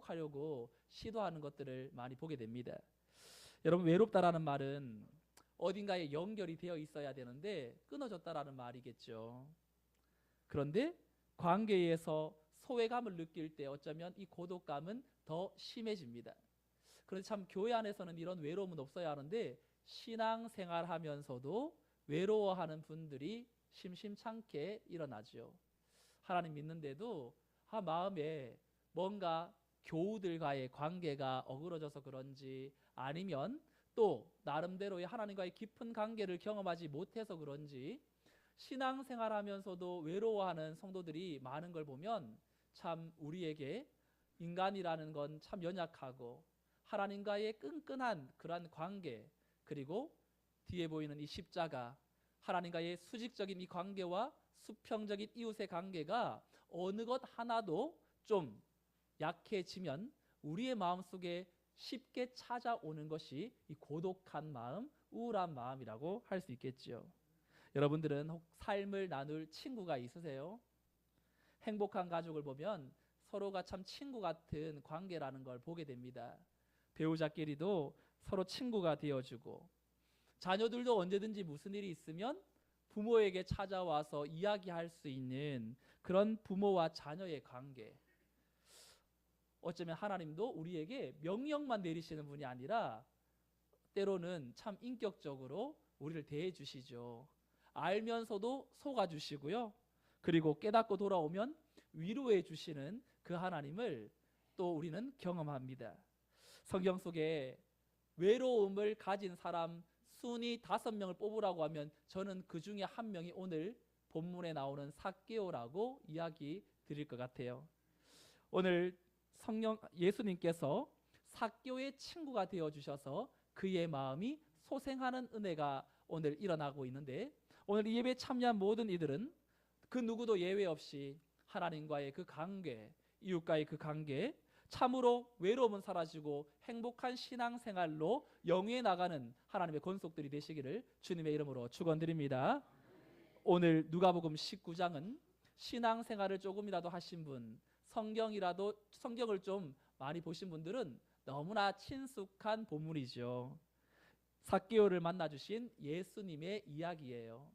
회복하려고 시도하는 것들을 많이 보게 됩니다. 여러분, 외롭다라는 말은 어딘가에 연결이 되어 있어야 되는데 끊어졌다라는 말이겠죠. 그런데 관계에서 소외감을 느낄 때 어쩌면 이 고독감은 더 심해집니다. 그런데 참 교회 안에서는 이런 외로움은 없어야 하는데 신앙생활 하면서도 외로워하는 분들이 심심찮게 일어나죠. 하나님 믿는데도 마음에 뭔가 교우들과의 관계가 어그러져서 그런지, 아니면 또 나름대로의 하나님과의 깊은 관계를 경험하지 못해서 그런지 신앙생활 하면서도 외로워하는 성도들이 많은 걸 보면 참 우리에게 인간이라는 건 참 연약하고 하나님과의 끈끈한 그러한 관계, 그리고 뒤에 보이는 이 십자가, 하나님과의 수직적인 이 관계와 수평적인 이웃의 관계가 어느 것 하나도 좀 약해지면 우리의 마음속에 쉽게 찾아오는 것이 이 고독한 마음, 우울한 마음이라고 할 수 있겠지요. 여러분들은 혹 삶을 나눌 친구가 있으세요? 행복한 가족을 보면 서로가 참 친구 같은 관계라는 걸 보게 됩니다. 배우자끼리도 서로 친구가 되어주고, 자녀들도 언제든지 무슨 일이 있으면 부모에게 찾아와서 이야기할 수 있는 그런 부모와 자녀의 관계. 어쩌면 하나님도 우리에게 명령만 내리시는 분이 아니라 때로는 참 인격적으로 우리를 대해 주시죠. 알면서도 속아주시고요. 그리고 깨닫고 돌아오면 위로해 주시는 그 하나님을 또 우리는 경험합니다. 성경 속에 외로움을 가진 사람 순위 5명을 뽑으라고 하면 저는 그 중에 한 명이 오늘 본문에 나오는 삭개오라고 이야기 드릴 것 같아요. 오늘 예수님께서 삭개오의 친구가 되어주셔서 그의 마음이 소생하는 은혜가 오늘 일어나고 있는데, 오늘 이 예배에 참여한 모든 이들은 그 누구도 예외 없이 하나님과의 그 관계, 이웃과의 그 관계, 참으로 외로움은 사라지고 행복한 신앙생활로 영위해 나가는 하나님의 권속들이 되시기를 주님의 이름으로 축원드립니다. 오늘 누가복음 19장은 신앙생활을 조금이라도 하신 분, 성경을 좀 많이 보신 분들은 너무나 친숙한 본문이죠. 삭개오를 만나주신 예수님의 이야기예요.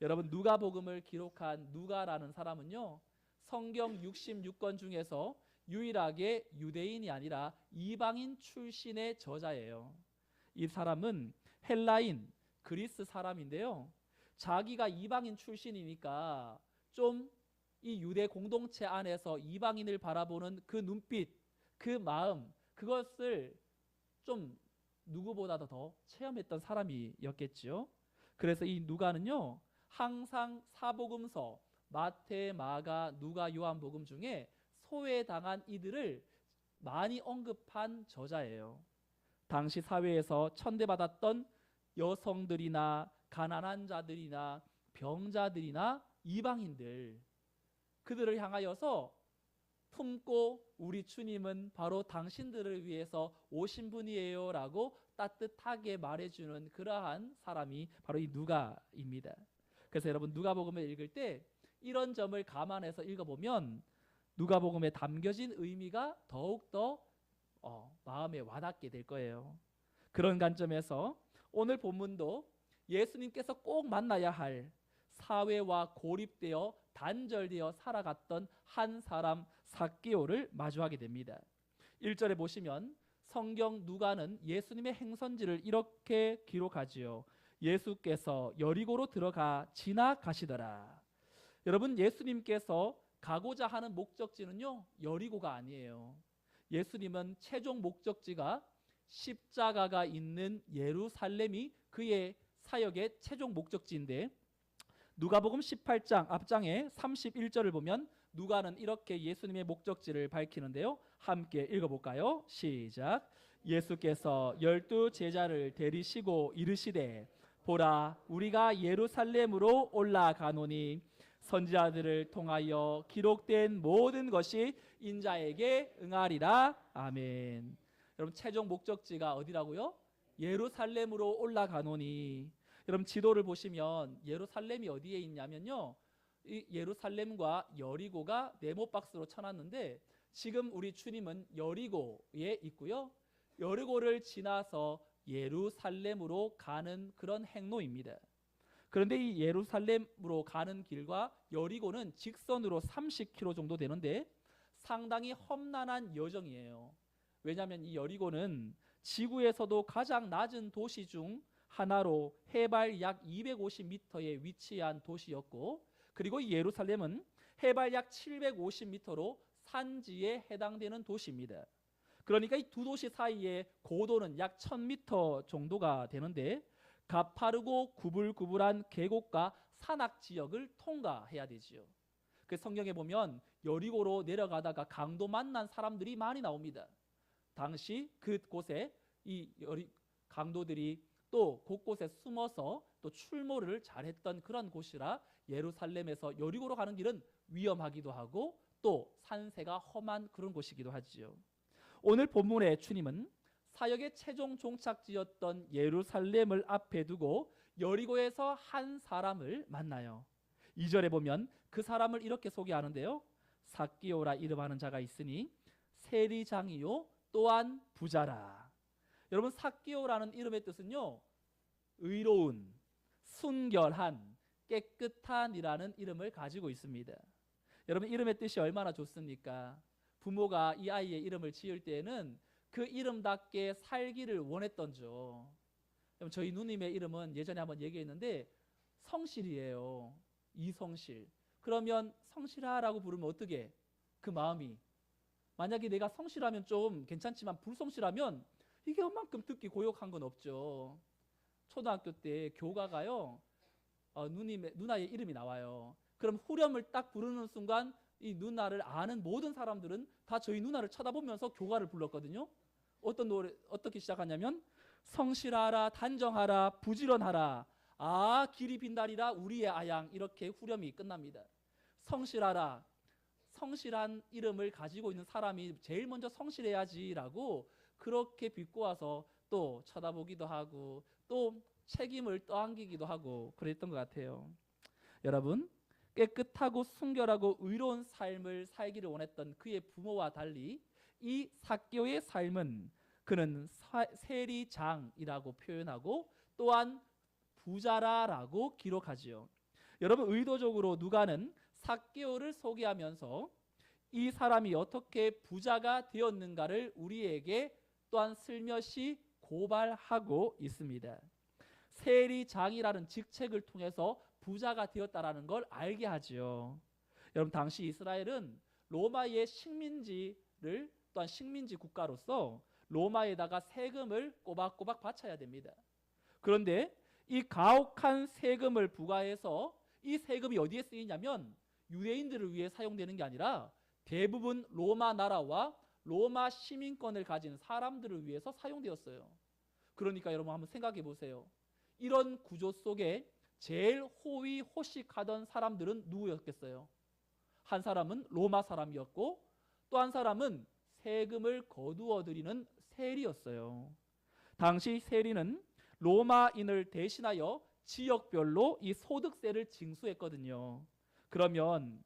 여러분, 누가복음을 기록한 누가라는 사람은요, 성경 66권 중에서 유일하게 유대인이 아니라 이방인 출신의 저자예요. 이 사람은 헬라인, 그리스 사람인데요, 자기가 이방인 출신이니까 좀 이 유대 공동체 안에서 이방인을 바라보는 그 눈빛, 그 마음, 그것을 좀 누구보다도 더 체험했던 사람이었겠죠. 그래서 이 누가는요, 항상 사복음서 마태, 마가, 누가, 요한복음 중에 소외당한 이들을 많이 언급한 저자예요. 당시 사회에서 천대받았던 여성들이나 가난한 자들이나 병자들이나 이방인들, 그들을 향하여서 품고 우리 주님은 바로 당신들을 위해서 오신 분이에요 라고 따뜻하게 말해주는 그러한 사람이 바로 이 누가입니다. 그래서 여러분, 누가복음을 읽을 때 이런 점을 감안해서 읽어보면 누가복음에 담겨진 의미가 더욱더 마음에 와닿게 될 거예요. 그런 관점에서 오늘 본문도 예수님께서 꼭 만나야 할 사회와 고립되어 단절되어 살아갔던 한 사람 삭개오를 마주하게 됩니다. 1절에 보시면 성경 누가는 예수님의 행선지를 이렇게 기록하지요. 예수께서 여리고로 들어가 지나가시더라. 여러분, 예수님께서 가고자 하는 목적지는요, 여리고가 아니에요. 예수님은 최종 목적지가 십자가가 있는 예루살렘이 그의 사역의 최종 목적지인데, 누가복음 18장 앞장에 31절을 보면 누가는 이렇게 예수님의 목적지를 밝히는데요, 함께 읽어볼까요? 시작. 예수께서 12 제자를 데리시고 이르시되, 보라, 우리가 예루살렘으로 올라가노니 선지자들을 통하여 기록된 모든 것이 인자에게 응하리라. 아멘. 여러분, 최종 목적지가 어디라고요? 예루살렘으로 올라가노니. 여러분, 지도를 보시면 예루살렘이 어디에 있냐면요, 이 예루살렘과 여리고가 네모박스로 쳐놨는데 지금 우리 주님은 여리고에 있고요. 여리고를 지나서 예루살렘으로 가는 그런 행로입니다. 그런데 이 예루살렘으로 가는 길과 여리고는 직선으로 30km 정도 되는데 상당히 험난한 여정이에요. 왜냐하면 이 여리고는 지구에서도 가장 낮은 도시 중 하나로 해발 약 250m에 위치한 도시였고, 그리고 이 예루살렘은 해발 약 750m로 산지에 해당되는 도시입니다. 그러니까 이 두 도시 사이의 고도는 약 1000m 정도가 되는데 가파르고 구불구불한 계곡과 산악 지역을 통과해야 되지요. 그 성경에 보면 여리고로 내려가다가 강도 만난 사람들이 많이 나옵니다. 당시 그곳에 이 강도들이 또 곳곳에 숨어서 또 출몰을 잘했던 그런 곳이라 예루살렘에서 여리고로 가는 길은 위험하기도 하고 또 산세가 험한 그런 곳이기도 하지요. 오늘 본문의 주님은 사역의 최종 종착지였던 예루살렘을 앞에 두고 여리고에서 한 사람을 만나요. 2절에 보면 그 사람을 이렇게 소개하는데요. 삭기오라 이름하는 자가 있으니 세리장이요 또한 부자라. 여러분, 삭기오라는 이름의 뜻은요, 의로운, 순결한, 깨끗한이라는 이름을 가지고 있습니다. 여러분, 이름의 뜻이 얼마나 좋습니까? 부모가 이 아이의 이름을 지을 때에는 그 이름답게 살기를 원했던죠. 저희 누님의 이름은 예전에 한번 얘기했는데 성실이에요. 이성실. 그러면 성실하라고 부르면 어떻게? 그 마음이. 만약에 내가 성실하면 좀 괜찮지만 불성실하면 이게 얼만큼 듣기 고역한 건 없죠. 초등학교 때 교가가요, 누나의 이름이 나와요. 그럼 후렴을 딱 부르는 순간 이 누나를 아는 모든 사람들은 다 저희 누나를 쳐다보면서 교가를 불렀거든요. 어떤 노래 어떻게 시작하냐면 성실하라 단정하라 부지런하라 아 길이 빈다리라 우리의 아양, 이렇게 후렴이 끝납니다. 성실하라, 성실한 이름을 가지고 있는 사람이 제일 먼저 성실해야지라고 그렇게 비꼬아서 또 쳐다보기도 하고 또 책임을 떠안기기도 하고 그랬던 것 같아요. 여러분, 깨끗하고 순결하고 의로운 삶을 살기를 원했던 그의 부모와 달리 이 삭개오의 삶은 그는 세리장이라고 표현하고 또한 부자라라고 기록하지요. 여러분, 의도적으로 누가는 삭개오를 소개하면서 이 사람이 어떻게 부자가 되었는가를 우리에게 또한 슬며시 고발하고 있습니다. 세리장이라는 직책을 통해서 부자가 되었다라는 걸 알게 하지요. 여러분, 당시 이스라엘은 로마의 식민지를 또한 식민지 국가로서 로마에다가 세금을 꼬박꼬박 바쳐야 됩니다. 그런데 이 가혹한 세금을 부과해서 이 세금이 어디에 쓰이냐면 유대인들을 위해 사용되는 게 아니라 대부분 로마 나라와 로마 시민권을 가진 사람들을 위해서 사용되었어요. 그러니까 여러분 한번 생각해 보세요. 이런 구조 속에 제일 호위호식하던 사람들은 누구였겠어요? 한 사람은 로마 사람이었고 또 한 사람은 세금을 거두어 들이는 세리였어요. 당시 세리는 로마인을 대신하여 지역별로 이 소득세를 징수했거든요. 그러면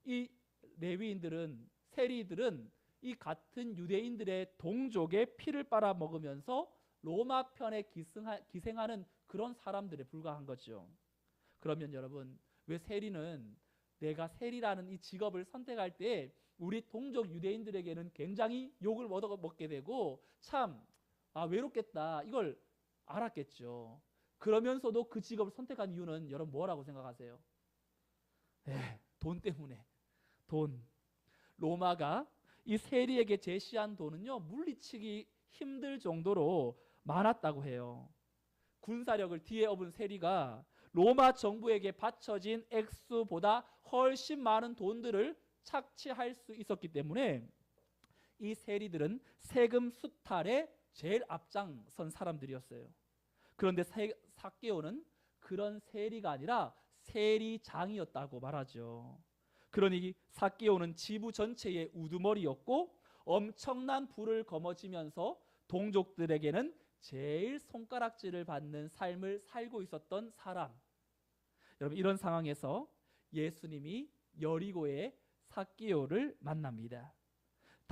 이 레위인들은, 세리들은 이 같은 유대인들의 동족의 피를 빨아먹으면서 로마 편에 기생하는 그런 사람들에 불과한 거죠. 그러면 여러분, 왜 세리는 내가 세리라는 이 직업을 선택할 때 우리 동족 유대인들에게는 굉장히 욕을 얻어먹게 되고 참 외롭겠다 이걸 알았겠죠. 그러면서도 그 직업을 선택한 이유는 여러분 뭐라고 생각하세요? 돈 때문에. 돈. 로마가 이 세리에게 제시한 돈은요, 물리치기 힘들 정도로 많았다고 해요. 군사력을 뒤에 업은 세리가 로마 정부에게 바쳐진 액수보다 훨씬 많은 돈들을 착취할 수 있었기 때문에 이 세리들은 세금 수탈에 제일 앞장선 사람들이었어요. 그런데 삭개오는 그런 세리가 아니라 세리장이었다고 말하죠. 그러니 삭개오는 지부 전체의 우두머리였고 엄청난 부를 거머쥐면서 동족들에게는 제일 손가락질을 받는 삶을 살고 있었던 사람. 여러분, 이런 상황에서 예수님이 여리고의 삭개오를 만납니다.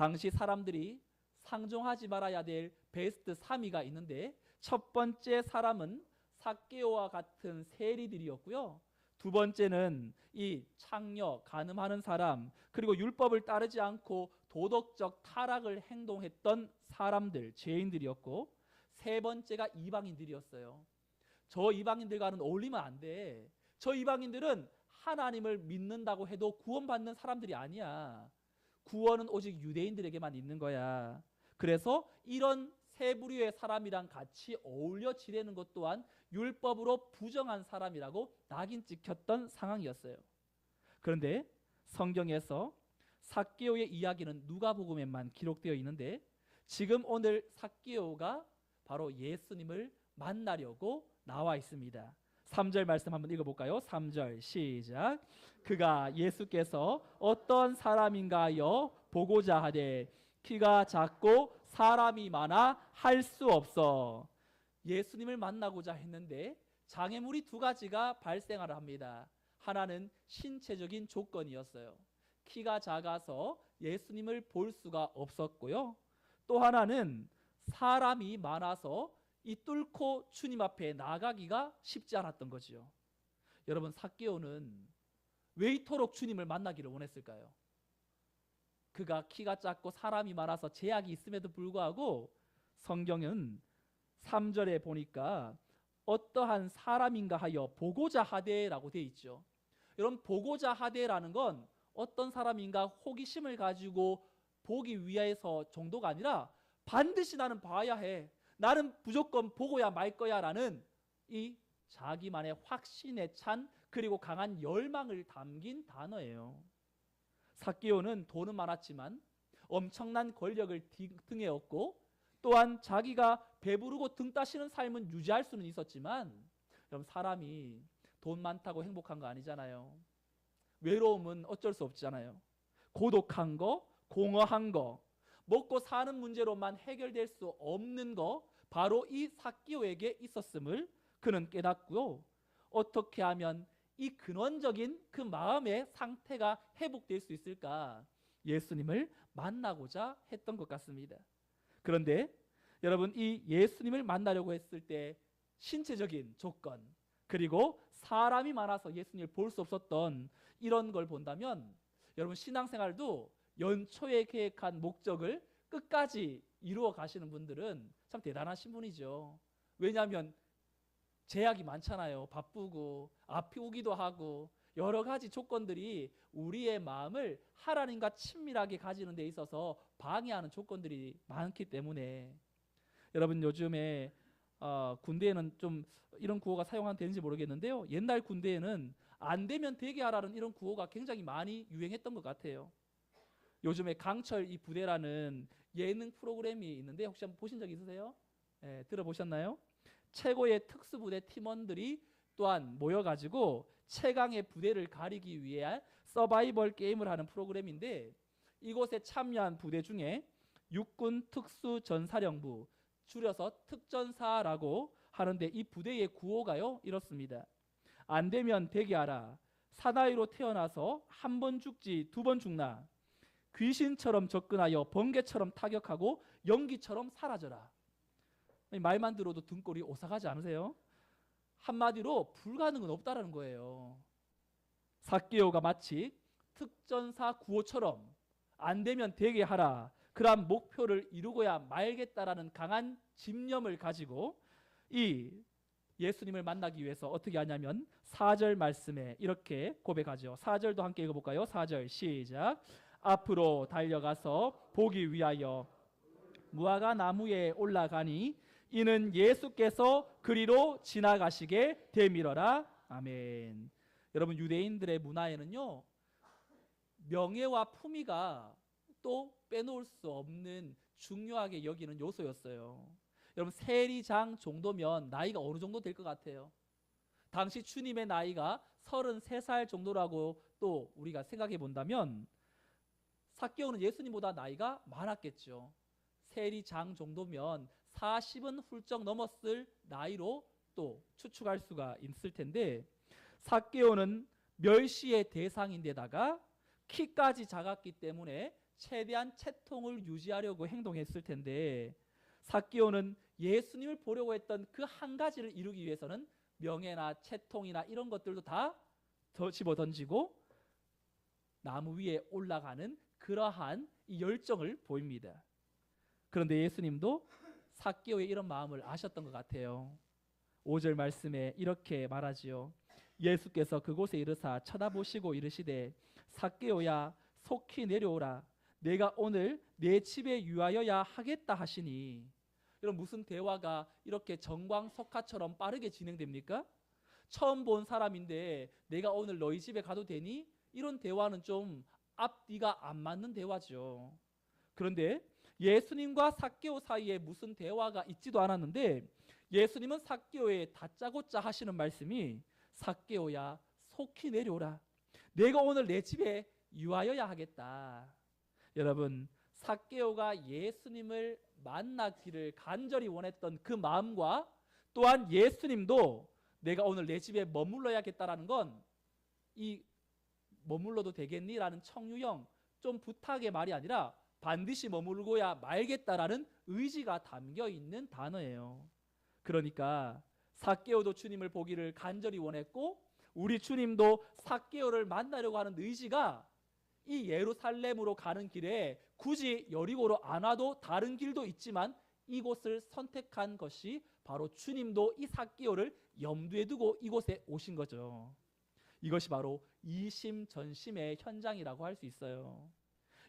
당시 사람들이 상종하지 말아야 될 베스트 3위가 있는데 첫 번째 사람은 삭개오와 같은 세리들이었고요. 두 번째는 이 창녀, 간음하는 사람, 그리고 율법을 따르지 않고 도덕적 타락을 행동했던 사람들, 죄인들이었고, 세 번째가 이방인들이었어요. 저 이방인들과는 어울리면 안 돼. 저 이방인들은 하나님을 믿는다고 해도 구원받는 사람들이 아니야. 구원은 오직 유대인들에게만 있는 거야. 그래서 이런 세 부류의 사람이랑 같이 어울려 지내는 것 또한 율법으로 부정한 사람이라고 낙인 찍혔던 상황이었어요. 그런데 성경에서 삭개오의 이야기는 누가복음에만 기록되어 있는데 지금 오늘 삭개오가 바로 예수님을 만나려고 나와 있습니다. 3절 말씀 한번 읽어볼까요? 3절 시작. 그가 예수께서 어떤 사람인가요? 보고자 하되 키가 작고 사람이 많아 할 수 없어. 예수님을 만나고자 했는데 장애물이 두 가지가 발생하려 합니다. 하나는 신체적인 조건이었어요. 키가 작아서 예수님을 볼 수가 없었고요. 또 하나는 사람이 많아서 이 뚫고 주님 앞에 나가기가 쉽지 않았던 거지요. 여러분, 삭개오는 왜 이토록 주님을 만나기를 원했을까요? 그가 키가 작고 사람이 많아서 제약이 있음에도 불구하고 성경은 3절에 보니까 어떠한 사람인가 하여 보고자 하되라고 되어 있죠. 여러분, 보고자 하되라는 건 어떤 사람인가 호기심을 가지고 보기 위해서 정도가 아니라 반드시 나는 봐야 해, 나는 무조건 보고야 말 거야 라는 이 자기만의 확신에 찬 그리고 강한 열망을 담긴 단어예요. 삭개오는 돈은 많았지만 엄청난 권력을 등에 업고 또한 자기가 배부르고 등 따시는 삶은 유지할 수는 있었지만 여러분, 사람이 돈 많다고 행복한 거 아니잖아요. 외로움은 어쩔 수 없잖아요. 고독한 거, 공허한 거, 먹고 사는 문제로만 해결될 수 없는 거, 바로 이 삭개오에게 있었음을 그는 깨닫고요. 어떻게 하면 이 근원적인 그 마음의 상태가 회복될 수 있을까? 예수님을 만나고자 했던 것 같습니다. 그런데 여러분, 이 예수님을 만나려고 했을 때 신체적인 조건, 그리고 사람이 많아서 예수님을 볼 수 없었던 이런 걸 본다면 여러분, 신앙생활도 연초에 계획한 목적을 끝까지 이루어 가시는 분들은 참 대단하신 분이죠. 왜냐하면 제약이 많잖아요. 바쁘고 앞이 오기도 하고 여러 가지 조건들이 우리의 마음을 하나님과 친밀하게 가지는 데 있어서 방해하는 조건들이 많기 때문에 여러분, 요즘에 군대에는 좀 이런 구호가 사용되는지 모르겠는데요. 옛날 군대에는 안 되면 되게 하라는 이런 구호가 굉장히 많이 유행했던 것 같아요. 요즘에 강철 이 부대라는 예능 프로그램이 있는데 혹시 한번 보신 적 있으세요? 네, 들어보셨나요? 최고의 특수부대 팀원들이 또한 모여가지고 최강의 부대를 가리기 위해 서바이벌 게임을 하는 프로그램인데 이곳에 참여한 부대 중에 육군 특수전사령부, 줄여서 특전사라고 하는데 이 부대의 구호가요 이렇습니다. 안 되면 되게 하라. 사나이로 태어나서 한 번 죽지 두 번 죽나. 귀신처럼 접근하여 번개처럼 타격하고 연기처럼 사라져라. 말만 들어도 등골이 오싹하지 않으세요? 한마디로 불가능은 없다라는 거예요. 삭개오가 마치 특전사 구호처럼 안 되면 되게 하라, 그러한 목표를 이루고야 말겠다라는 강한 집념을 가지고 이 예수님을 만나기 위해서 어떻게 하냐면 4절 말씀에 이렇게 고백하죠. 4절도 함께 읽어볼까요? 4절 시작. 앞으로 달려가서 보기 위하여 무화과 나무에 올라가니 이는 예수께서 그리로 지나가시게 되밀어라. 아멘. 여러분, 유대인들의 문화에는요, 명예와 품위가 또 빼놓을 수 없는 중요하게 여기는 요소였어요. 여러분, 세리장 정도면 나이가 어느 정도 될 것 같아요? 당시 주님의 나이가 33살 정도라고 또 우리가 생각해 본다면 삭개오는 예수님보다 나이가 많았겠죠. 세리장 정도면 40은 훌쩍 넘었을 나이로 또 추측할 수가 있을 텐데 삭개오는 멸시의 대상인데다가 키까지 작았기 때문에 최대한 채통을 유지하려고 행동했을 텐데 삭개오는 예수님을 보려고 했던 그 한 가지를 이루기 위해서는 명예나 채통이나 이런 것들도 다 집어 던지고 나무 위에 올라가는 그러한 이 열정을 보입니다. 그런데 예수님도 삭개오의 이런 마음을 아셨던 것 같아요. 5절 말씀에 이렇게 말하지요. 예수께서 그곳에 이르사 쳐다보시고 이르시되 삭개오야 속히 내려오라. 내가 오늘 내 집에 유하여야 하겠다 하시니. 이런 무슨 대화가 이렇게 정광석화처럼 빠르게 진행됩니까? 처음 본 사람인데 내가 오늘 너희 집에 가도 되니? 이런 대화는 좀 앞뒤가 안 맞는 대화죠. 그런데 예수님과 삭개오 사이에 무슨 대화가 있지도 않았는데 예수님은 삭개오에 다짜고짜 하시는 말씀이 삭개오야 속히 내려오라. 내가 오늘 내 집에 유하여야 하겠다. 여러분, 삭개오가 예수님을 만나기를 간절히 원했던 그 마음과 또한 예수님도 내가 오늘 내 집에 머물러야겠다라는 건 이 머물러도 되겠니라는 청유형 좀 부탁의 말이 아니라 반드시 머물고야 말겠다라는 의지가 담겨 있는 단어예요. 그러니까 삭개오도 주님을 보기를 간절히 원했고 우리 주님도 삭개오를 만나려고 하는 의지가 이 예루살렘으로 가는 길에 굳이 여리고로 안 와도 다른 길도 있지만 이곳을 선택한 것이 바로 주님도 이 삭개오를 염두에 두고 이곳에 오신 거죠. 이것이 바로 이심전심의 현장이라고 할 수 있어요.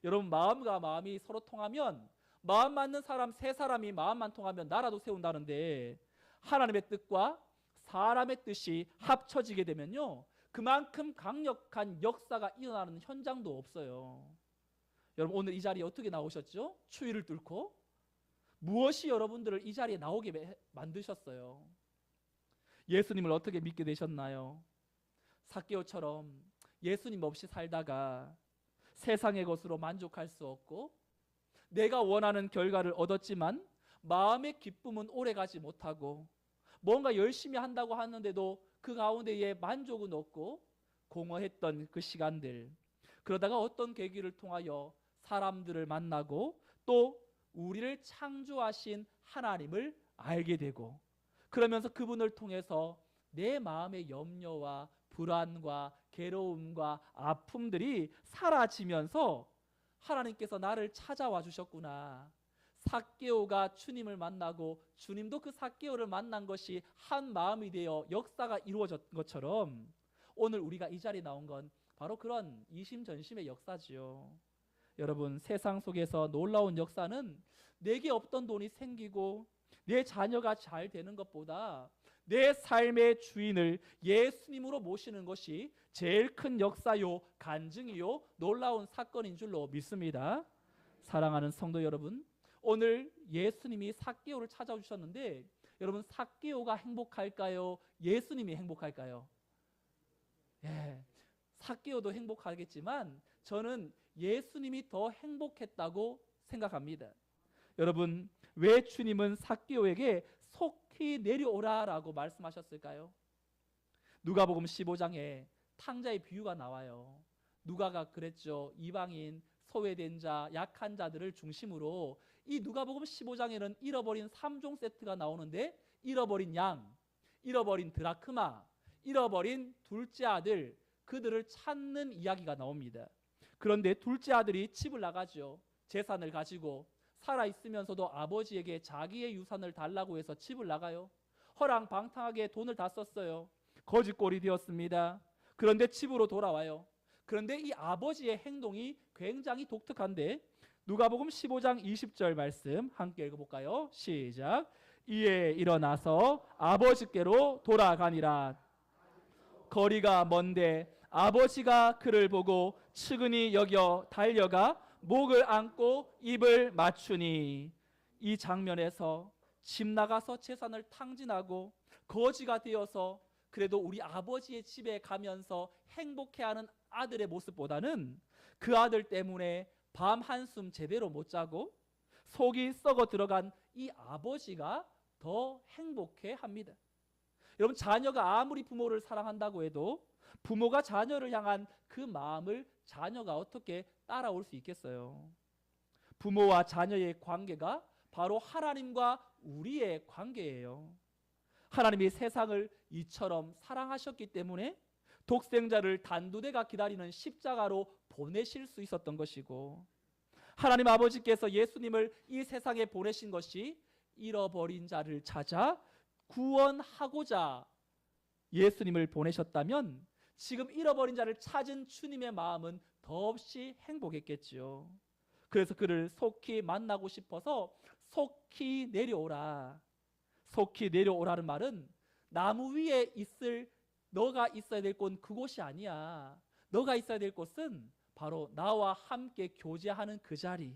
여러분, 마음과 마음이 서로 통하면 마음 맞는 사람 세 사람이 마음만 통하면 나라도 세운다는데 하나님의 뜻과 사람의 뜻이 합쳐지게 되면요 그만큼 강력한 역사가 일어나는 현장도 없어요. 여러분, 오늘 이 자리에 어떻게 나오셨죠? 추위를 뚫고 무엇이 여러분들을 이 자리에 나오게 만드셨어요? 예수님을 어떻게 믿게 되셨나요? 삭개오처럼 예수님 없이 살다가 세상의 것으로 만족할 수 없고 내가 원하는 결과를 얻었지만 마음의 기쁨은 오래가지 못하고 뭔가 열심히 한다고 하는데도 그 가운데에 만족은 없고 공허했던 그 시간들, 그러다가 어떤 계기를 통하여 사람들을 만나고 또 우리를 창조하신 하나님을 알게 되고 그러면서 그분을 통해서 내 마음의 염려와 불안과 괴로움과 아픔들이 사라지면서 하나님께서 나를 찾아와 주셨구나. 삭개오가 주님을 만나고 주님도 그 삭개오를 만난 것이 한 마음이 되어 역사가 이루어졌던 것처럼 오늘 우리가 이 자리에 나온 건 바로 그런 이심전심의 역사지요. 여러분, 세상 속에서 놀라운 역사는 내게 없던 돈이 생기고 내 자녀가 잘 되는 것보다 내 삶의 주인을 예수님으로 모시는 것이 제일 큰 역사요, 간증이요, 놀라운 사건인 줄로 믿습니다. 사랑하는 성도 여러분, 오늘 예수님이 삭개오를 찾아주셨는데 여러분, 삭개오가 행복할까요? 예수님이 행복할까요? 예, 삭개오도 행복하겠지만 저는 예수님이 더 행복했다고 생각합니다. 여러분, 왜 주님은 삭개오에게 속히 내려오라라고 말씀하셨을까요? 누가복음 15장에 탕자의 비유가 나와요. 누가가 그랬죠. 이방인, 소외된 자, 약한 자들을 중심으로 이 누가복음 15장에는 잃어버린 3종 세트가 나오는데 잃어버린 양, 잃어버린 드라크마, 잃어버린 둘째 아들, 그들을 찾는 이야기가 나옵니다. 그런데 둘째 아들이 집을 나가죠. 재산을 가지고 살아있으면서도 아버지에게 자기의 유산을 달라고 해서 집을 나가요. 허랑방탕하게 돈을 다 썼어요. 거지꼴이 되었습니다. 그런데 집으로 돌아와요. 그런데 이 아버지의 행동이 굉장히 독특한데 누가복음 15장 20절 말씀 함께 읽어볼까요? 시작. 이에 일어나서 아버지께로 돌아가니라. 거리가 먼데 아버지가 그를 보고 측은히 여겨 달려가 목을 안고 입을 맞추니. 이 장면에서 집 나가서 재산을 탕진하고 거지가 되어서 그래도 우리 아버지의 집에 가면서 행복해하는 아들의 모습보다는 그 아들 때문에 밤 한숨 제대로 못 자고 속이 썩어 들어간 이 아버지가 더 행복해합니다. 여러분, 자녀가 아무리 부모를 사랑한다고 해도 부모가 자녀를 향한 그 마음을 자녀가 어떻게 따라올 수 있겠어요? 부모와 자녀의 관계가 바로 하나님과 우리의 관계예요. 하나님이 세상을 이처럼 사랑하셨기 때문에 독생자를 단두대가 기다리는 십자가로 보내실 수 있었던 것이고, 하나님 아버지께서 예수님을 이 세상에 보내신 것이 잃어버린 자를 찾아 구원하고자 예수님을 보내셨다면 지금 잃어버린 자를 찾은 주님의 마음은 더없이 행복했겠지요. 그래서 그를 속히 만나고 싶어서 속히 내려오라. 속히 내려오라는 말은 나무 위에 있을 너가 있어야 될 곳은 그곳이 아니야. 너가 있어야 될 곳은 바로 나와 함께 교제하는 그 자리.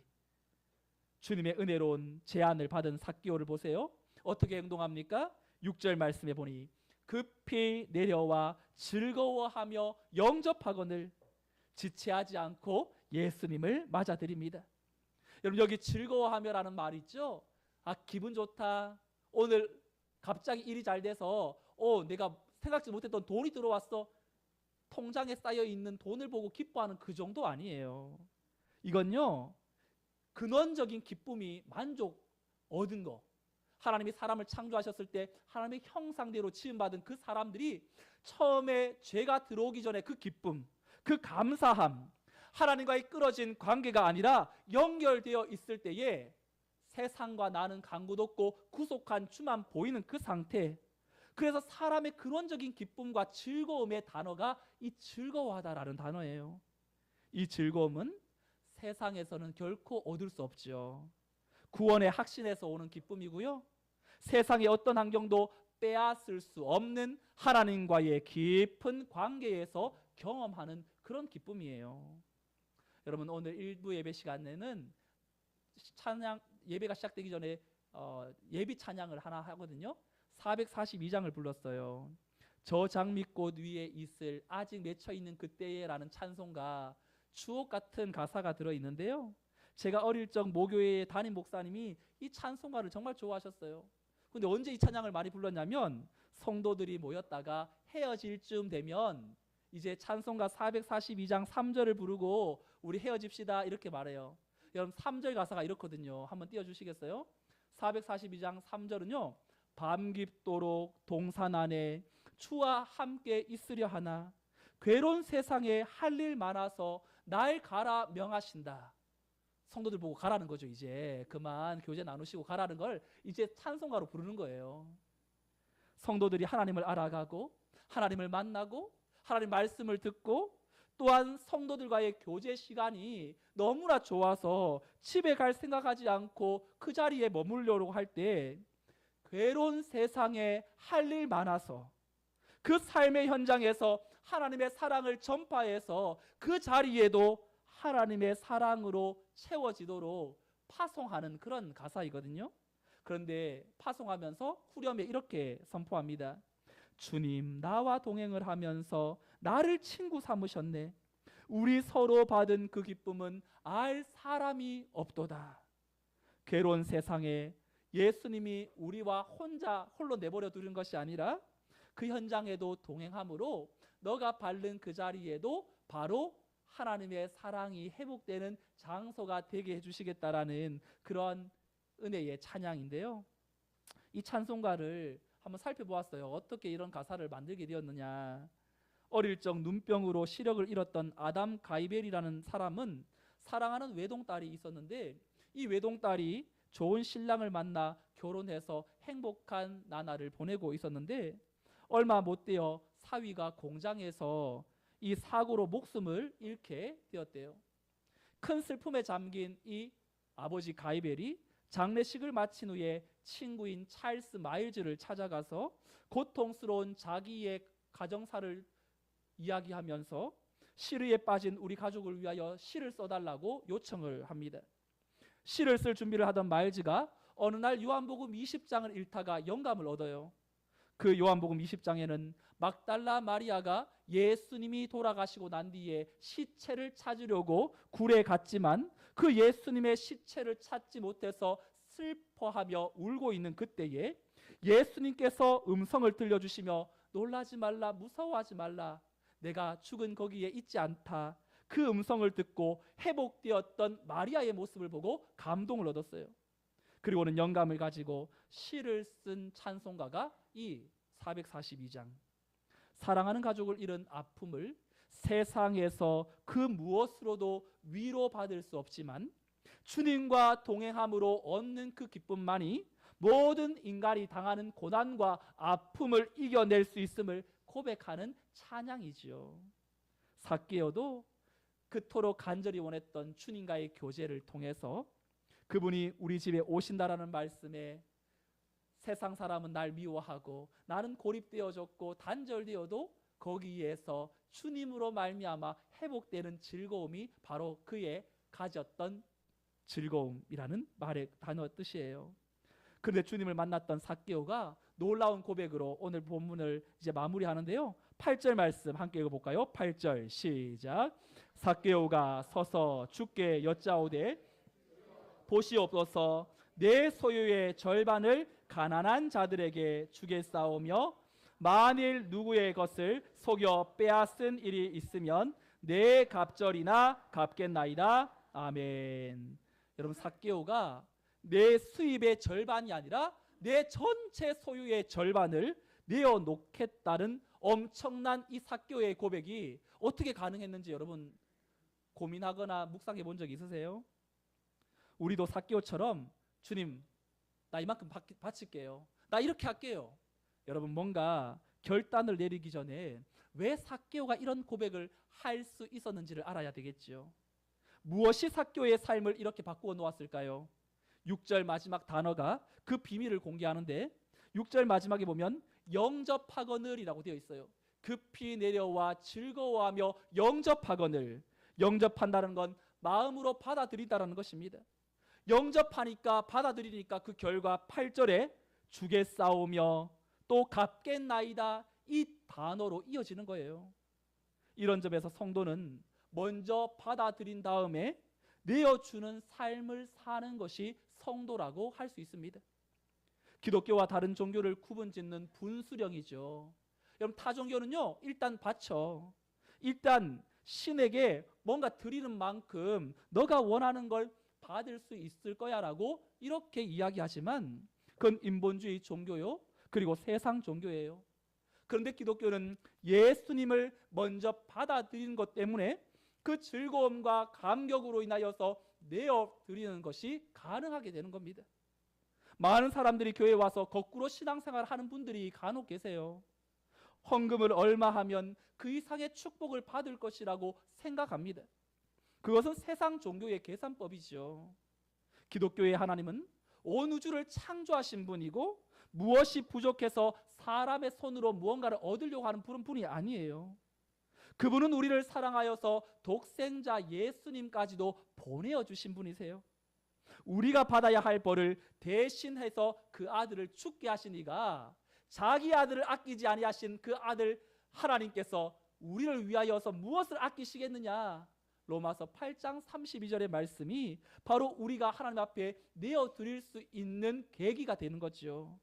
주님의 은혜로운 제안을 받은 삭개오를 보세요. 어떻게 행동합니까? 6절 말씀에 보니 급히 내려와 즐거워하며 영접하거늘 지체하지 않고 예수님을 맞아들입니다. 여러분, 여기 즐거워하며라는 말이 있죠. 기분 좋다. 오늘 갑자기 일이 잘 돼서 내가 생각지 못했던 돈이 들어왔어. 통장에 쌓여 있는 돈을 보고 기뻐하는 그 정도 아니에요. 이건요, 근원적인 기쁨이 만족 얻은 거. 하나님이 사람을 창조하셨을 때 하나님의 형상대로 지음받은 그 사람들이 처음에 죄가 들어오기 전에 그 기쁨, 그 감사함, 하나님과의 끊어진 관계가 아니라 연결되어 있을 때에 세상과 나는 간구도 없고 구속한 주만 보이는 그 상태. 그래서 사람의 근원적인 기쁨과 즐거움의 단어가 이 즐거워하다라는 단어예요. 이 즐거움은 세상에서는 결코 얻을 수 없지요. 구원의 확신에서 오는 기쁨이고요, 세상의 어떤 환경도 빼앗을 수 없는 하나님과의 깊은 관계에서 경험하는 그런 기쁨이에요. 여러분, 오늘 일부 예배 시간에는 찬양 예배가 시작되기 전에 예비 찬양을 하나 하거든요. 442장을 불렀어요. 저 장미꽃 위에 있을 아직 맺혀 있는 그때에라는 찬송가, 추억 같은 가사가 들어 있는데요. 제가 어릴 적 모교회 담임 목사님이 이 찬송가를 정말 좋아하셨어요. 근데 언제 이 찬양을 많이 불렀냐면 성도들이 모였다가 헤어질 쯤 되면 이제 찬송가 442장 3절을 부르고 우리 헤어집시다 이렇게 말해요. 여러분, 3절 가사가 이렇거든요. 한번 띄워주시겠어요? 442장 3절은요. 밤 깊도록 동산 안에 주와 함께 있으려 하나 괴로운 세상에 할 일 많아서 날 가라 명하신다. 성도들 보고 가라는 거죠. 이제 그만 교제 나누시고 가라는 걸 이제 찬송가로 부르는 거예요. 성도들이 하나님을 알아가고 하나님을 만나고 하나님 말씀을 듣고 또한 성도들과의 교제 시간이 너무나 좋아서 집에 갈 생각하지 않고 그 자리에 머물려고 할 때 괴로운 세상에 할 일 많아서 그 삶의 현장에서 하나님의 사랑을 전파해서 그 자리에도 하나님의 사랑으로 채워지도록 파송하는 그런 가사이거든요. 그런데 파송하면서 후렴에 이렇게 선포합니다. 주님, 나와 동행을 하면서 나를 친구 삼으셨네. 우리 서로 받은 그 기쁨은 알 사람이 없도다. 괴로운 세상에 예수님이 우리와 홀로 내버려 두는 것이 아니라 그 현장에도 동행함으로 너가 밟는 그 자리에도 바로 하나님의 사랑이 회복되는 장소가 되게 해주시겠다라는 그런 은혜의 찬양인데요. 이 찬송가를 한번 살펴보았어요. 어떻게 이런 가사를 만들게 되었느냐. 어릴 적 눈병으로 시력을 잃었던 아담 가이벨이라는 사람은 사랑하는 외동딸이 있었는데 이 외동딸이 좋은 신랑을 만나 결혼해서 행복한 나날을 보내고 있었는데 얼마 못 되어 사위가 공장에서 이 사고로 목숨을 잃게 되었대요. 큰 슬픔에 잠긴 이 아버지 가이벨이 장례식을 마친 후에 친구인 찰스 마일즈를 찾아가서 고통스러운 자기의 가정사를 이야기하면서 시르에 빠진 우리 가족을 위하여 시를 써달라고 요청을 합니다. 시를 쓸 준비를 하던 마일즈가 어느 날 요한복음 20장을 읽다가 영감을 얻어요. 그 요한복음 20장에는 막달라 마리아가 예수님이 돌아가시고 난 뒤에 시체를 찾으려고 굴에 갔지만 그 예수님의 시체를 찾지 못해서 슬퍼하며 울고 있는 그때에 예수님께서 음성을 들려주시며 놀라지 말라, 무서워하지 말라, 내가 죽은 거기에 있지 않다. 그 음성을 듣고 회복되었던 마리아의 모습을 보고 감동을 얻었어요. 그리고는 영감을 가지고 시를 쓴 찬송가가 이 442장. 사랑하는 가족을 잃은 아픔을 세상에서 그 무엇으로도 위로받을 수 없지만 주님과 동행함으로 얻는 그 기쁨만이 모든 인간이 당하는 고난과 아픔을 이겨낼 수 있음을 고백하는 찬양이지요. 삭개오도 그토록 간절히 원했던 주님과의 교제를 통해서 그분이 우리 집에 오신다라는 말씀에 세상 사람은 날 미워하고 나는 고립되어졌고 단절되어도 거기에서 주님으로 말미암아 회복되는 즐거움이 바로 그의 가졌던 즐거움이라는 말의 단어 뜻이에요. 그런데 주님을 만났던 삭개오가 놀라운 고백으로 오늘 본문을 이제 마무리하는데요. 8절 말씀 함께 읽어볼까요? 8절 시작. 삭개오가 서서 주께 여짜오되 보시옵소서 내 소유의 절반을 가난한 자들에게 주겠사오며 만일 누구의 것을 속여 빼앗은 일이 있으면 내 갑절이나 갚겠나이다. 아멘. 여러분, 삭개오가 내 수입의 절반이 아니라 내 전체 소유의 절반을 내어놓겠다는 엄청난 이 삭개오의 고백이 어떻게 가능했는지 여러분 고민하거나 묵상해 본 적 있으세요? 우리도 삭개오처럼 주님 나 이만큼 바칠게요, 나 이렇게 할게요. 여러분, 뭔가 결단을 내리기 전에 왜 삭개오가 이런 고백을 할 수 있었는지를 알아야 되겠지요. 무엇이 삭개오의 삶을 이렇게 바꾸어 놓았을까요? 6절 마지막 단어가 그 비밀을 공개하는데 6절 마지막에 보면 영접하거늘이라고 되어 있어요. 급히 내려와 즐거워하며 영접하거늘. 영접한다는 건 마음으로 받아들인다는 것입니다. 영접하니까, 받아들이니까 그 결과 8절에 주겠사오며 또 갚겠나이다, 이 단어로 이어지는 거예요. 이런 점에서 성도는 먼저 받아들인 다음에 내어주는 삶을 사는 것이 성도라고 할 수 있습니다. 기독교와 다른 종교를 구분짓는 분수령이죠. 여러분, 타 종교는요 일단 바쳐, 일단 신에게 뭔가 드리는 만큼 너가 원하는 걸 받을 수 있을 거야 라고 이렇게 이야기하지만 그건 인본주의 종교요, 그리고 세상 종교예요. 그런데 기독교는 예수님을 먼저 받아들이는 것 때문에 그 즐거움과 감격으로 인하여서 내어드리는 것이 가능하게 되는 겁니다. 많은 사람들이 교회에 와서 거꾸로 신앙생활을 하는 분들이 간혹 계세요. 헌금을 얼마 하면 그 이상의 축복을 받을 것이라고 생각합니다. 그것은 세상 종교의 계산법이죠. 기독교의 하나님은 온 우주를 창조하신 분이고 무엇이 부족해서 사람의 손으로 무언가를 얻으려고 하는 분이 아니에요. 그분은 우리를 사랑하여서 독생자 예수님까지도 보내어 주신 분이세요. 우리가 받아야 할 벌을 대신해서 그 아들을 죽게 하신 이가 자기 아들을 아끼지 아니하신 그 아들 하나님께서 우리를 위하여서 무엇을 아끼시겠느냐? 로마서 8장 32절의 말씀이 바로 우리가 하나님 앞에 내어드릴 수 있는 계기가 되는 거죠.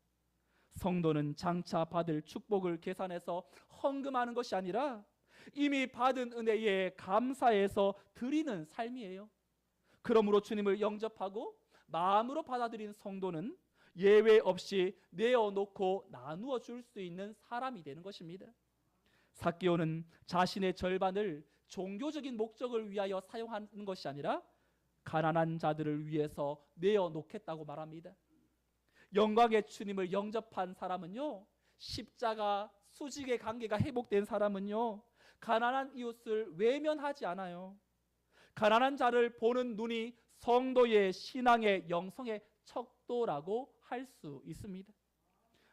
성도는 장차 받을 축복을 계산해서 헌금하는 것이 아니라 이미 받은 은혜에 감사해서 드리는 삶이에요. 그러므로 주님을 영접하고 마음으로 받아들인 성도는 예외 없이 내어놓고 나누어 줄 수 있는 사람이 되는 것입니다. 삭개오는 자신의 절반을 종교적인 목적을 위하여 사용하는 것이 아니라 가난한 자들을 위해서 내어놓겠다고 말합니다. 영광의 주님을 영접한 사람은요, 십자가 수직의 관계가 회복된 사람은요, 가난한 이웃을 외면하지 않아요. 가난한 자를 보는 눈이 성도의 신앙의 영성의 척도라고 할 수 있습니다.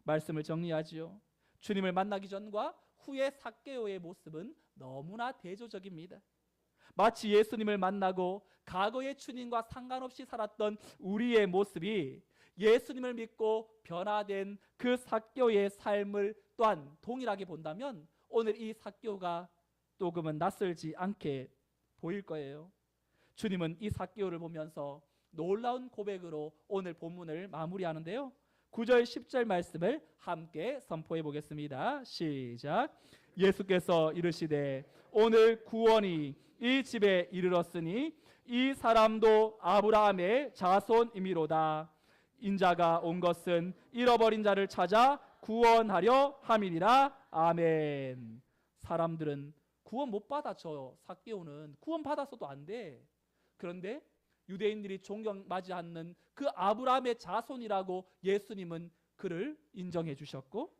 말씀을 정리하지요. 주님을 만나기 전과 후의 삭개오의 모습은 너무나 대조적입니다. 마치 예수님을 만나고 과거의 주님과 상관없이 살았던 우리의 모습이 예수님을 믿고 변화된 그 삭개오의 삶을 또한 동일하게 본다면 오늘 이 삭개오가 조금은 낯설지 않게 보일 거예요. 주님은 이 삭개오를 보면서 놀라운 고백으로 오늘 본문을 마무리하는데요. 9절 10절 말씀을 함께 선포해 보겠습니다. 시작. 예수께서 이르시되 오늘 구원이 이 집에 이르렀으니 이 사람도 아브라함의 자손이미로다. 인자가 온 것은 잃어버린 자를 찾아 구원하려 함이니라. 아멘. 사람들은 구원 못 받아. 저 삭개오는 구원 받았어도 안 돼. 그런데 유대인들이 존경하지 않는 그 아브라함의 자손이라고 예수님은 그를 인정해 주셨고,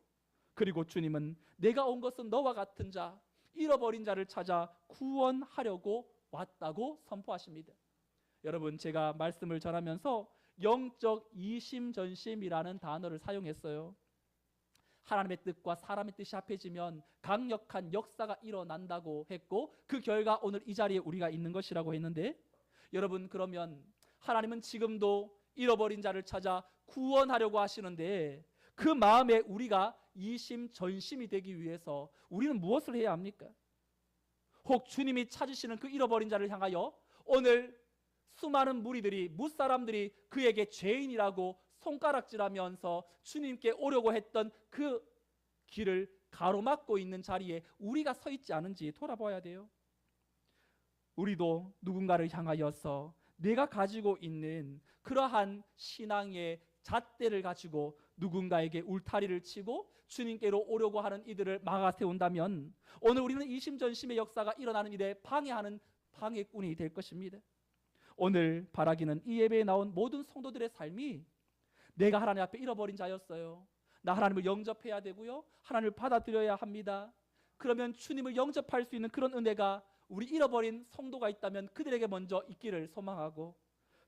그리고 주님은 내가 온 것은 너와 같은 자, 잃어버린 자를 찾아 구원하려고 왔다고 선포하십니다. 여러분, 제가 말씀을 전하면서 영적 이심전심이라는 단어를 사용했어요. 하나님의 뜻과 사람의 뜻이 합해지면 강력한 역사가 일어난다고 했고, 그 결과 오늘 이 자리에 우리가 있는 것이라고 했는데, 여러분, 그러면 하나님은 지금도 잃어버린 자를 찾아 구원하려고 하시는데, 그 마음에 우리가 이심전심이 되기 위해서 우리는 무엇을 해야 합니까? 혹 주님이 찾으시는 그 잃어버린 자를 향하여 오늘 수많은 무리들이, 무사람들이 그에게 죄인이라고 손가락질하면서 주님께 오려고 했던 그 길을 가로막고 있는 자리에 우리가 서 있지 않은지 돌아봐야 돼요. 우리도 누군가를 향하여서 내가 가지고 있는 그러한 신앙의 잣대를 가지고 누군가에게 울타리를 치고 주님께로 오려고 하는 이들을 막아 세운다면 오늘 우리는 이심전심의 역사가 일어나는 일에 방해하는 방해꾼이 될 것입니다. 오늘 바라기는 이 예배에 나온 모든 성도들의 삶이 내가 하나님 앞에 잃어버린 자였어요. 나 하나님을 영접해야 되고요, 하나님을 받아들여야 합니다. 그러면 주님을 영접할 수 있는 그런 은혜가 우리 잃어버린 성도가 있다면 그들에게 먼저 있기를 소망하고,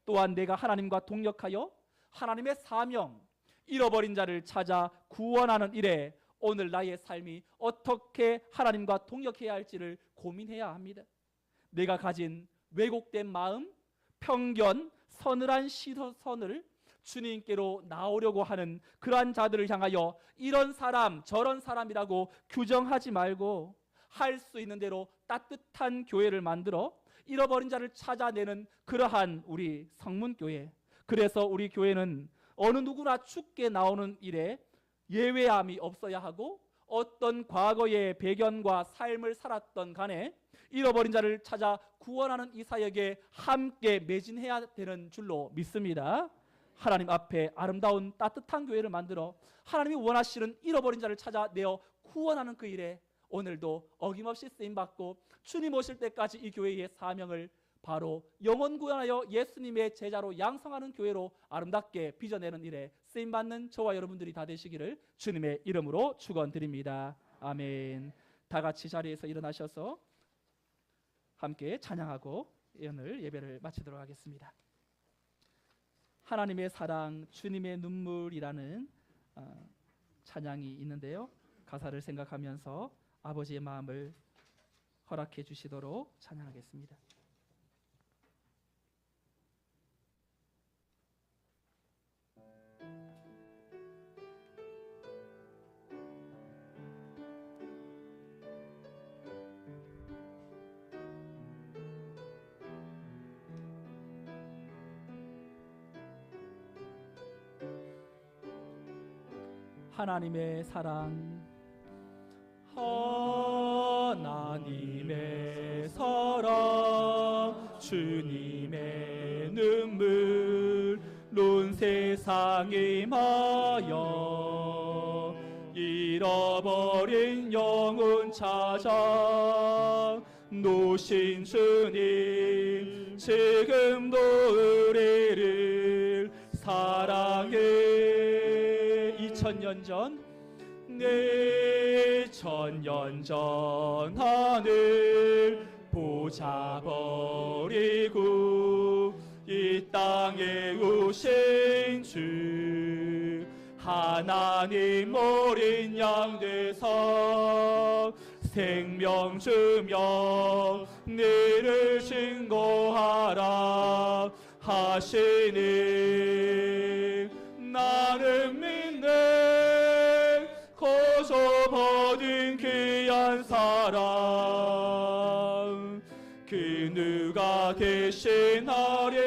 또한 내가 하나님과 동역하여 하나님의 사명, 잃어버린 자를 찾아 구원하는 일에 오늘 나의 삶이 어떻게 하나님과 동역해야 할지를 고민해야 합니다. 내가 가진 왜곡된 마음, 편견, 서늘한 시선을 주님께로 나오려고 하는 그러한 자들을 향하여 이런 사람 저런 사람이라고 규정하지 말고 할 수 있는 대로 따뜻한 교회를 만들어 잃어버린 자를 찾아내는 그러한 우리 성문교회, 그래서 우리 교회는 어느 누구나 죽게 나오는 일에 예외함이 없어야 하고, 어떤 과거의 배경과 삶을 살았던 간에 잃어버린 자를 찾아 구원하는 이 사역에 함께 매진해야 되는 줄로 믿습니다. 하나님 앞에 아름다운 따뜻한 교회를 만들어 하나님이 원하시는 잃어버린 자를 찾아내어 구원하는 그 일에 오늘도 어김없이 쓰임받고 주님 오실 때까지 이 교회의 사명을 바로 영혼 구원하여 예수님의 제자로 양성하는 교회로 아름답게 빚어내는 일에 쓰임받는 저와 여러분들이 다 되시기를 주님의 이름으로 축원드립니다. 아멘. 다 같이 자리에서 일어나셔서 함께 찬양하고 오늘 예배를 마치도록 하겠습니다. 하나님의 사랑, 주님의 눈물이라는 찬양이 있는데요, 가사를 생각하면서 아버지의 마음을 허락해 주시도록 찬양하겠습니다. 하나님의 사랑, 하나님의 사랑, 주님의 눈물, 론 세상에 임하여 잃어버린 영혼 찾아 노신 주님, 지금도 우리를 사랑해. 2000년 전, 네 천년 전 하늘 보자 버리고 이 땅에 오신 주, 하나님 어린 양 되사 생명 주며 너를 증거하라 하시니, 나는 믿네 거저 받은 귀한 사랑, 그 누가 대신하리요.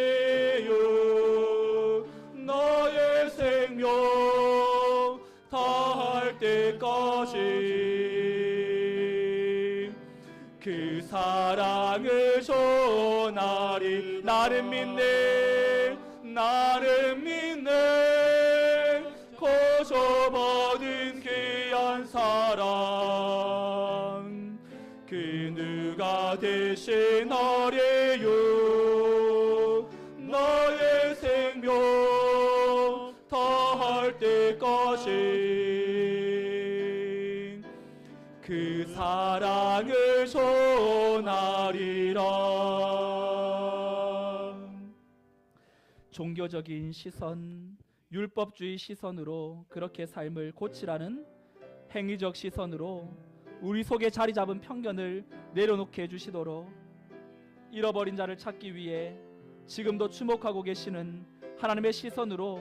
나의 생명 대신 아뢰요 나의 생명 다할 때까지 그 사랑을 전하리라. 종교적인 시선, 율법주의 시선으로 그렇게 삶을 고치라는 행위적 시선으로 우리 속에 자리 잡은 편견을 내려놓게 해주시도록 잃어버린 자를 찾기 위해 지금도 주목하고 계시는 하나님의 시선으로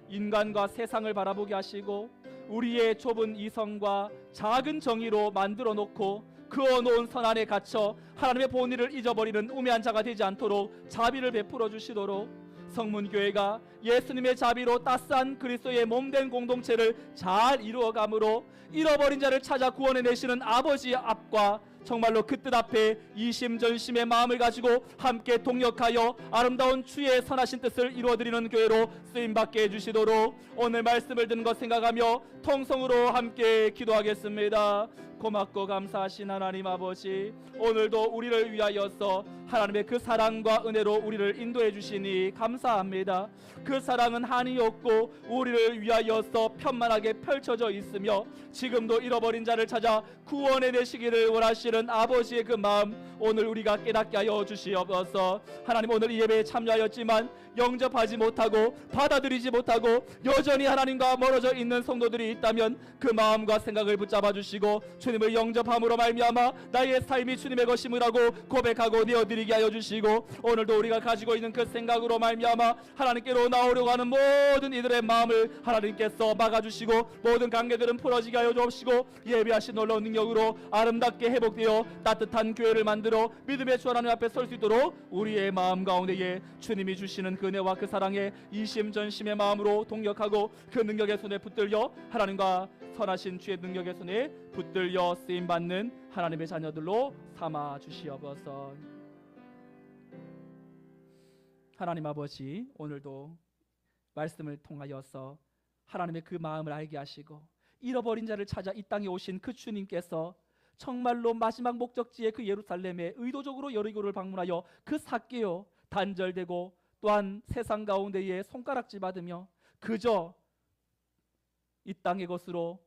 인간과 세상을 바라보게 하시고 우리의 좁은 이성과 작은 정의로 만들어 놓고 그어놓은 선 안에 갇혀 하나님의 본의를 잊어버리는 우매한 자가 되지 않도록 자비를 베풀어 주시도록 성문교회가 예수님의 자비로 따스한 그리스도의 몸된 공동체를 잘 이루어감으로 잃어버린 자를 찾아 구원해내시는 아버지의 앞과 정말로 그 뜻 앞에 이심전심의 마음을 가지고 함께 동역하여 아름다운 주의 선하신 뜻을 이루어드리는 교회로 쓰임받게 해주시도록 오늘 말씀을 듣는 것 생각하며 통성으로 함께 기도하겠습니다. 고맙고 감사하신 하나님 아버지, 오늘도 우리를 위하여서 하나님의 그 사랑과 은혜로 우리를 인도해 주시니 감사합니다. 그 사랑은 한이 없고 우리를 위하여서 편만하게 펼쳐져 있으며 지금도 잃어버린 자를 찾아 구원해 내시기를 원하시는 아버지의 그 마음 오늘 우리가 깨닫게 하여 주시옵소서. 하나님, 오늘 이 예배에 참여하였지만 영접하지 못하고 받아들이지 못하고 여전히 하나님과 멀어져 있는 성도들이 있다면 그 마음과 생각을 붙잡아 주시고 주님을 영접함으로 말미암아 나의 삶이 주님의 것임이라고 고백하고 내어드리게 하여 주시고 오늘도 우리가 가지고 있는 그 생각으로 말미암아 하나님께로 나오려고 하는 모든 이들의 마음을 하나님께서 막아주시고 모든 관계들은 풀어지게 하여 주옵시고 예비하신 놀라운 능력으로 아름답게 회복되어 따뜻한 교회를 만들어 믿음의 주 하나님 앞에 설 수 있도록 우리의 마음 가운데에 주님이 주시는 그 은혜와 그 사랑의 이심전심의 마음으로 동력하고 그 능력의 손에 붙들려 하나님과 선하신 주의 능력의 손에 붙들려 쓰임받는 하나님의 자녀들로 삼아 주시옵소서. 하나님 아버지, 오늘도 말씀을 통하여서 하나님의 그 마음을 알게 하시고 잃어버린 자를 찾아 이 땅에 오신 그 주님께서 정말로 마지막 목적지의 그 예루살렘에 의도적으로 여리고를 방문하여 그 삭개요 단절되고 또한 세상 가운데에 손가락질 받으며 그저 이 땅의 것으로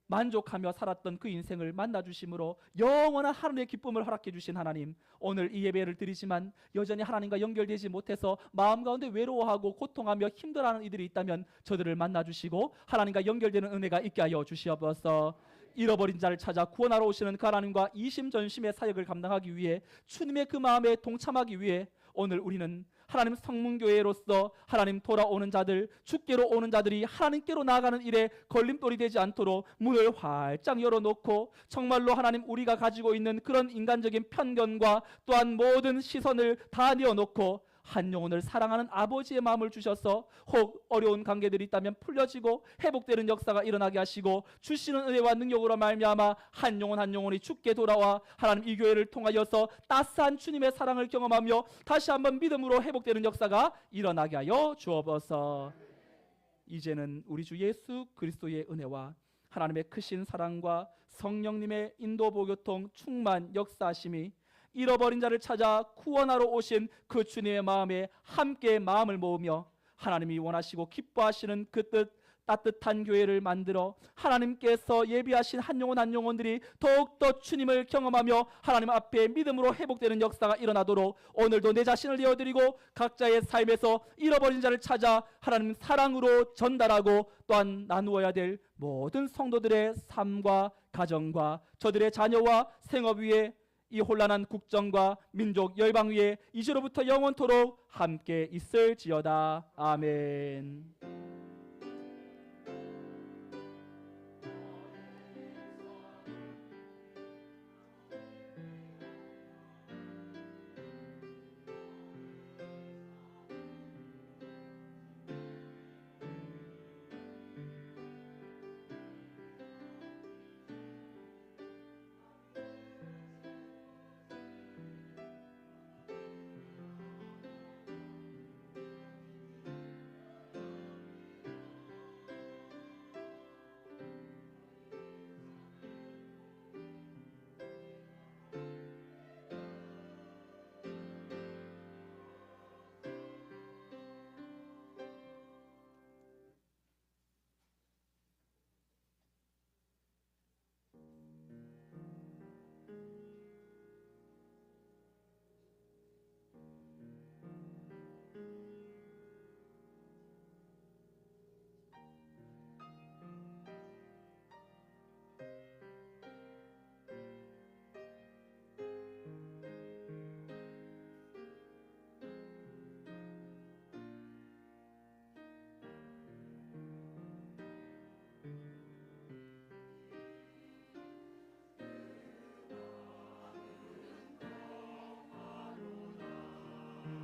만족하며 살았던 그 인생을 만나주심으로 영원한 하나님의 기쁨을 허락해 주신 하나님, 오늘 이 예배를 드리지만 여전히 하나님과 연결되지 못해서 마음 가운데 외로워하고 고통하며 힘들어하는 이들이 있다면 저들을 만나주시고 하나님과 연결되는 은혜가 있게 하여 주시옵소서. 잃어버린 자를 찾아 구원하러 오시는 그 하나님과 이심전심의 사역을 감당하기 위해 주님의 그 마음에 동참하기 위해 오늘 우리는 하나님 성문교회로서 하나님 돌아오는 자들, 주께로 오는 자들이 하나님께로 나아가는 일에 걸림돌이 되지 않도록 문을 활짝 열어놓고 정말로 하나님 우리가 가지고 있는 그런 인간적인 편견과 또한 모든 시선을 다 내어놓고 한 영혼을 사랑하는 아버지의 마음을 주셔서 혹 어려운 관계들이 있다면 풀려지고 회복되는 역사가 일어나게 하시고 주시는 은혜와 능력으로 말미암아 한 영혼 한 영혼이 주께 돌아와 하나님 이 교회를 통하여서 따스한 주님의 사랑을 경험하며 다시 한번 믿음으로 회복되는 역사가 일어나게 하여 주옵소서. 이제는 우리 주 예수 그리스도의 은혜와 하나님의 크신 사랑과 성령님의 인도 보교통 충만 역사하심이 잃어버린 자를 찾아 구원하러 오신 그 주님의 마음에 함께 마음을 모으며 하나님이 원하시고 기뻐하시는 그 뜻 따뜻한 교회를 만들어 하나님께서 예비하신 한 영혼 한 영혼들이 더욱더 주님을 경험하며 하나님 앞에 믿음으로 회복되는 역사가 일어나도록 오늘도 내 자신을 내어드리고 각자의 삶에서 잃어버린 자를 찾아 하나님 사랑으로 전달하고 또한 나누어야 될 모든 성도들의 삶과 가정과 저들의 자녀와 생업 위에 이 혼란한 국정과 민족 열방 위에 이제로부터 영원토록 함께 있을지어다. 아멘.